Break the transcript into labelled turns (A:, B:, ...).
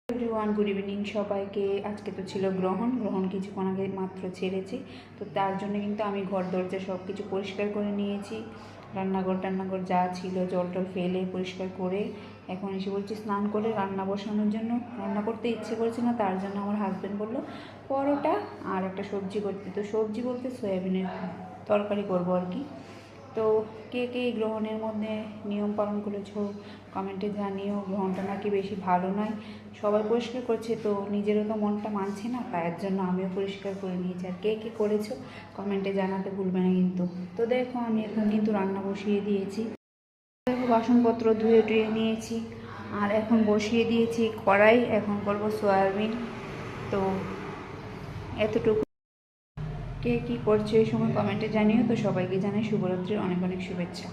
A: Everyone, good evening সবাইকে। আজকে তো ছিল গ্রহণ কিছুক্ষণ আগে মাত্র ছেড়েছি। তো তার জন্য কিন্তু আমি ঘর দরজা সব কিছু পরিষ্কার করে নিয়েছি। রান্নাঘর যা ছিল জল টল ফেলে পরিষ্কার করে এখন এসে বলছি স্নান করে রান্না বসানোর জন্য। রান্না করতে ইচ্ছে করছে না, তার জন্য আমার হাজব্যান্ড বললো পরোটা আর একটা সবজি করতে। তো সবজি বলতে সয়াবিনের তরকারি করবো আর কি। তো কে কে এই গ্রহণের মধ্যে নিয়ম পালন করেছো কমেন্টে জানিও। গ্রহণটা নাকি বেশি ভালো নয়, সবাই পরিষ্কার করছে তো নিজেরও তো মনটা মানছে না, তার জন্য আমিও পরিষ্কার করে নিয়েছি। আর কে কে করেছো কমেন্টে জানাতে ভুলবে না কিন্তু। তো দেখো আমি এখন কিন্তু রান্না বসিয়ে দিয়েছি। দেখো বাসনপত্র ধুয়ে টুয়ে নিয়েছি আর এখন বসিয়ে দিয়েছি কড়াই। এখন করবো সয়াবিন। তো এতটুকু। কে কী করছো এই সময় কমেন্টে জানিও। তো সবাইকে জানাই শুভরাত্রির অনেক অনেক শুভেচ্ছা।